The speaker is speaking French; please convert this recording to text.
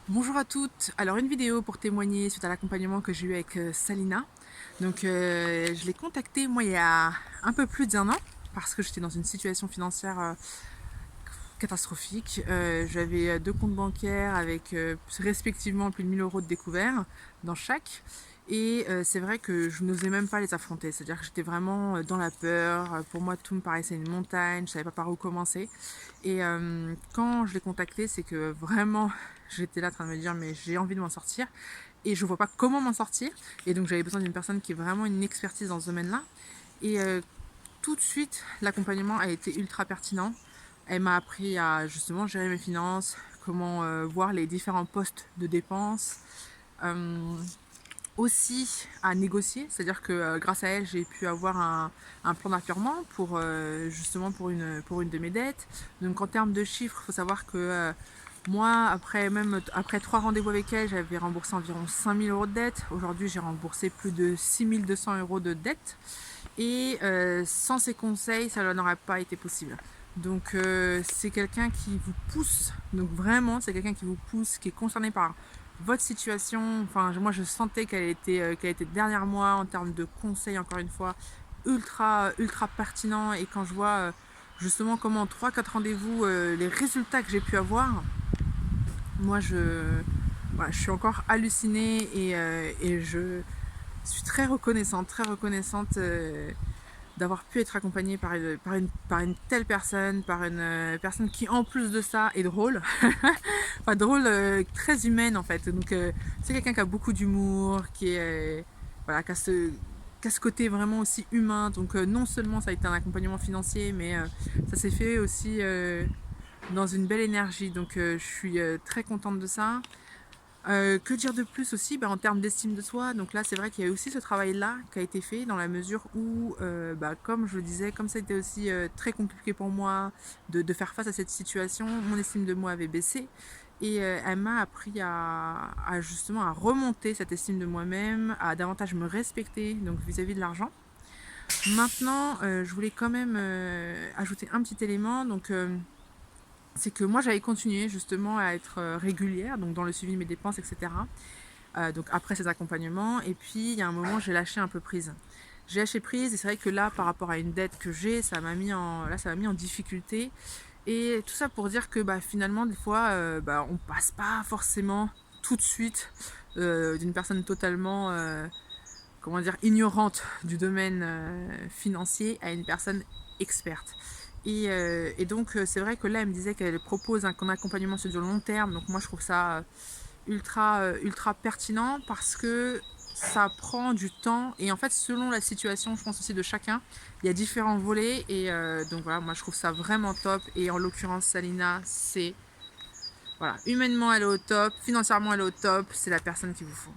Bonjour à toutes, alors une vidéo pour témoigner suite à l'accompagnement que j'ai eu avec Salina. Donc je l'ai contactée moi il y a un peu plus d'1 an parce que j'étais dans une situation financière catastrophique. J'avais 2 comptes bancaires avec respectivement plus de 1 000 € de découvert dans chaque. Et c'est vrai que je n'osais même pas les affronter, c'est-à-dire que j'étais vraiment dans la peur. Pour moi, tout me paraissait une montagne, je ne savais pas par où commencer. Et quand je l'ai contacté, c'est que vraiment, j'étais là en train de me dire, mais j'ai envie de m'en sortir et je vois pas comment m'en sortir. Et donc, j'avais besoin d'une personne qui ait vraiment une expertise dans ce domaine-là. Et tout de suite, l'accompagnement a été ultra pertinent. Elle m'a appris à justement gérer mes finances, comment voir les différents postes de dépenses, euh, aussi à négocier, c'est-à-dire que grâce à elle, j'ai pu avoir un plan d'apurement pour justement pour une de mes dettes. Donc en termes de chiffres, il faut savoir que moi, après 3 rendez-vous avec elle, j'avais remboursé environ 5 000 € de dette. Aujourd'hui, j'ai remboursé plus de 6 200 € de dette. Et sans ses conseils, ça n'aurait pas été possible. Donc c'est quelqu'un qui vous pousse, donc vraiment c'est quelqu'un qui vous pousse, qui est concerné par votre situation. Enfin moi je sentais qu'elle était derrière moi en termes de conseils, encore une fois, ultra pertinent. Et quand je vois justement comment en 3-4 rendez-vous, les résultats que j'ai pu avoir, moi voilà, je suis encore hallucinée et je suis très reconnaissante d'avoir pu être accompagnée par une telle personne, par une personne qui en plus de ça est drôle, enfin drôle, très humaine en fait. Donc c'est quelqu'un qui a beaucoup d'humour, qui est voilà, qui a ce côté vraiment aussi humain. Donc non seulement ça a été un accompagnement financier, mais ça s'est fait aussi dans une belle énergie. Donc je suis très contente de ça. Que dire de plus aussi, en termes d'estime de soi. Donc là, c'est vrai qu'il y a aussi ce travail-là qui a été fait dans la mesure où, comme je le disais, comme ça a été aussi très compliqué pour moi de faire face à cette situation, mon estime de moi avait baissé. Et elle m'a appris justement à remonter cette estime de moi-même, à davantage me respecter donc vis-à-vis de l'argent. Maintenant, je voulais quand même ajouter un petit élément. Donc c'est que moi j'avais continué justement à être régulière donc dans le suivi de mes dépenses, etc. Donc après ces accompagnements. Et puis il y a un moment j'ai lâché un peu prise. J'ai lâché prise et c'est vrai que là par rapport à une dette que j'ai, ça m'a mis en difficulté. Et tout ça pour dire que finalement des fois on passe pas forcément tout de suite d'une personne totalement comment dire, ignorante du domaine financier à une personne experte. Et donc c'est vrai que là elle me disait qu'elle propose un accompagnement sur du long terme. Donc moi je trouve ça ultra pertinent parce que ça prend du temps. Et en fait selon la situation, je pense aussi de chacun, il y a différents volets. Et donc voilà, moi je trouve ça vraiment top. Et en l'occurrence Salina, c'est voilà, humainement elle est au top, financièrement elle est au top, c'est la personne qu'il vous faut.